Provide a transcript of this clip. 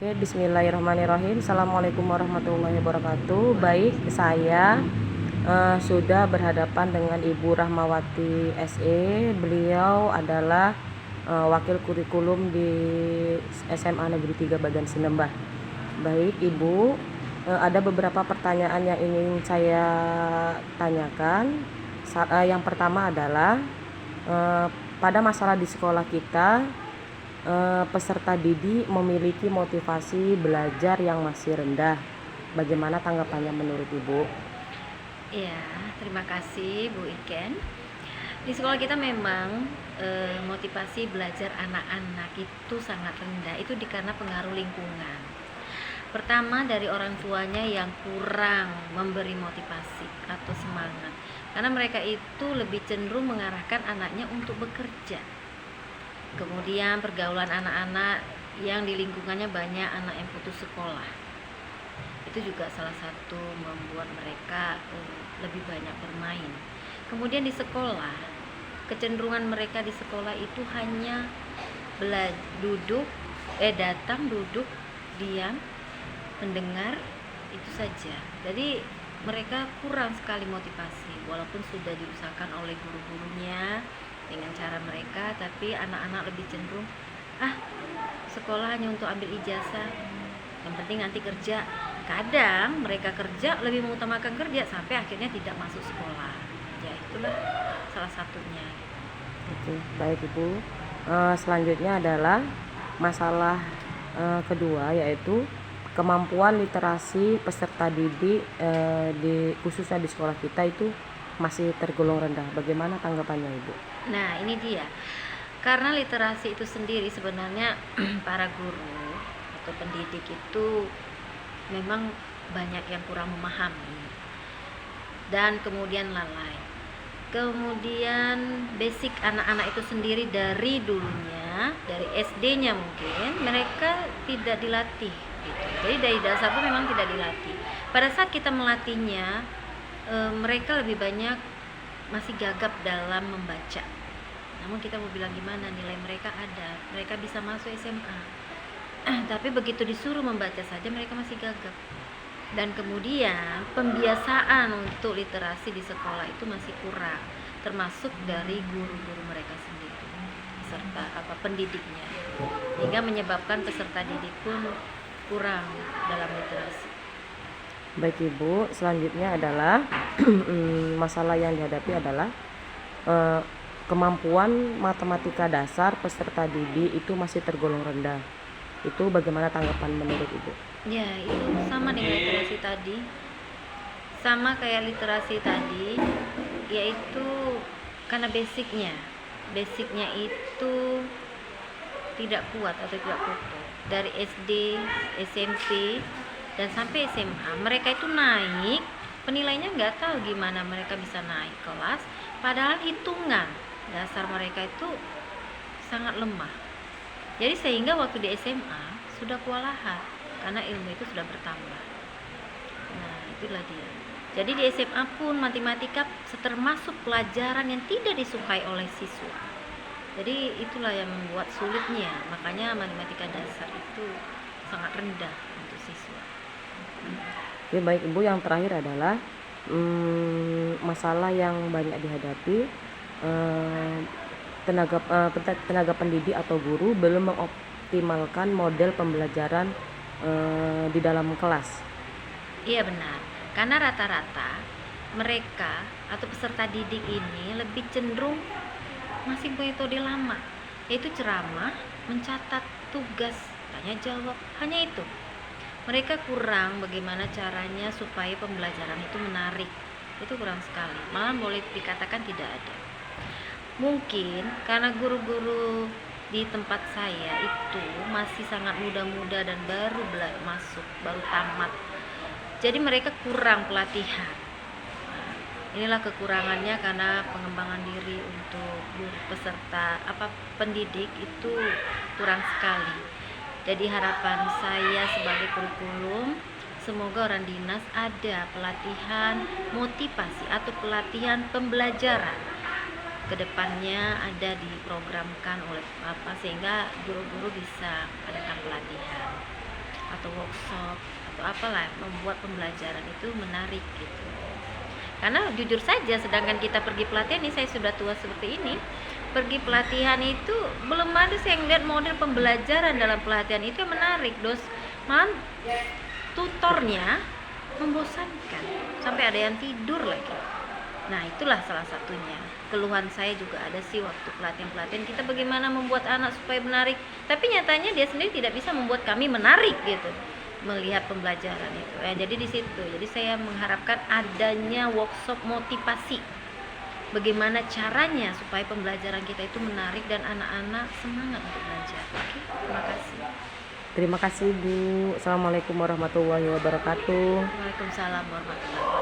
Oke, bismillahirrahmanirrahim. Assalamualaikum warahmatullahi wabarakatuh. Baik, saya sudah berhadapan dengan Ibu Rahmawati SE. Beliau adalah wakil kurikulum di SMA Negeri 3 Bagan Sinembah. Baik, Ibu, ada beberapa pertanyaan yang ingin saya tanyakan. Yang pertama adalah pada masalah di sekolah kita, peserta didik memiliki motivasi belajar yang masih rendah. Bagaimana tanggapannya menurut Ibu? Ya, terima kasih Bu Iken. Di sekolah kita memang motivasi belajar anak-anak itu sangat rendah. Itu karena pengaruh lingkungan. Pertama, dari orang tuanya yang kurang memberi motivasi atau semangat. Karena mereka itu lebih cenderung mengarahkan anaknya untuk bekerja. Kemudian pergaulan anak-anak yang di lingkungannya banyak anak yang putus sekolah. Itu juga salah satu membuat mereka lebih banyak bermain. Kemudian di sekolah, kecenderungan mereka di sekolah itu hanya datang, duduk, diam, mendengar, itu saja. Jadi mereka kurang sekali motivasi, walaupun sudah diusahakan oleh guru-gurunya dengan cara mereka, tapi anak-anak lebih cenderung sekolah hanya untuk ambil ijazah, yang penting nanti kerja. Kadang mereka kerja lebih mengutamakan kerja sampai akhirnya tidak masuk sekolah. Ya, itulah salah satunya. Oke, baik Ibu. Selanjutnya adalah masalah kedua, yaitu kemampuan literasi peserta didik khususnya di sekolah kita itu masih tergolong rendah. Bagaimana tanggapannya Ibu? Nah, ini dia. Karena literasi itu sendiri sebenarnya para guru atau pendidik itu memang banyak yang kurang memahami dan kemudian lalai. Kemudian basic anak-anak itu sendiri dari dulunya, dari SD-nya mungkin mereka tidak dilatih gitu. Jadi dari dasar itu memang tidak dilatih. Pada saat kita melatihnya, mereka lebih banyak masih gagap dalam membaca. Namun kita mau bilang gimana, nilai mereka ada, mereka bisa masuk SMA. Tapi begitu disuruh membaca saja mereka masih gagap. Dan kemudian pembiasaan untuk literasi di sekolah itu masih kurang, termasuk dari guru-guru mereka sendiri serta pendidiknya, hingga menyebabkan peserta didik pun kurang dalam literasi. Baik Ibu, selanjutnya adalah masalah yang dihadapi adalah kemampuan matematika dasar peserta didik itu masih tergolong rendah. Itu bagaimana tanggapan menurut Ibu? Ya, itu sama dengan literasi tadi. Sama kayak literasi tadi, yaitu karena basicnya itu tidak kuat atau tidak kokoh. Dari SD, SMP, dan sampai SMA, mereka itu naik, penilaiannya nggak tahu gimana mereka bisa naik kelas, padahal hitungan dasar mereka itu sangat lemah. Jadi sehingga waktu di SMA sudah kewalahan karena ilmu itu sudah bertambah. Nah, itulah dia. Jadi di SMA pun matematika termasuk pelajaran yang tidak disukai oleh siswa. Jadi itulah yang membuat sulitnya. Makanya matematika dasar itu sangat rendah untuk siswa. Oke, baik Ibu, yang terakhir adalah masalah yang banyak dihadapi, tenaga pendidik atau guru belum mengoptimalkan model pembelajaran di dalam kelas. Iya benar, karena rata-rata mereka atau peserta didik ini lebih cenderung masih metode lama, yaitu ceramah, mencatat tugas, tanya jawab, hanya itu. Mereka kurang bagaimana caranya supaya pembelajaran itu menarik. Itu kurang sekali, malah boleh dikatakan tidak ada. Mungkin karena guru-guru di tempat saya itu masih sangat muda-muda dan baru masuk, baru tamat. Jadi mereka kurang pelatihan. Inilah kekurangannya karena pengembangan diri untuk peserta pendidik itu kurang sekali. Jadi harapan saya sebagai kurikulum, semoga orang dinas ada pelatihan motivasi atau pelatihan pembelajaran. Kedepannya ada diprogramkan oleh sehingga guru-guru bisa adakan pelatihan. atau workshop atau apalah, membuat pembelajaran itu menarik gitu. Karena jujur saja, sedangkan kita pergi pelatihan, ini saya sudah tua seperti ini, pergi pelatihan itu belum ada saya ngeliat model pembelajaran dalam pelatihan itu yang menarik. Tutornya membosankan, sampai ada yang tidur lagi. Nah, itulah salah satunya. Keluhan saya juga ada sih waktu pelatihan-pelatihan kita, bagaimana membuat anak supaya menarik, tapi nyatanya dia sendiri tidak bisa membuat kami menarik gitu melihat pembelajaran itu. Jadi di situ. Jadi saya mengharapkan adanya workshop motivasi. Bagaimana caranya supaya pembelajaran kita itu menarik dan anak-anak semangat untuk belajar. Oke, terima kasih. Terima kasih Bu. Assalamualaikum warahmatullahi wabarakatuh. Waalaikumsalam warahmatullahi wabarakatuh.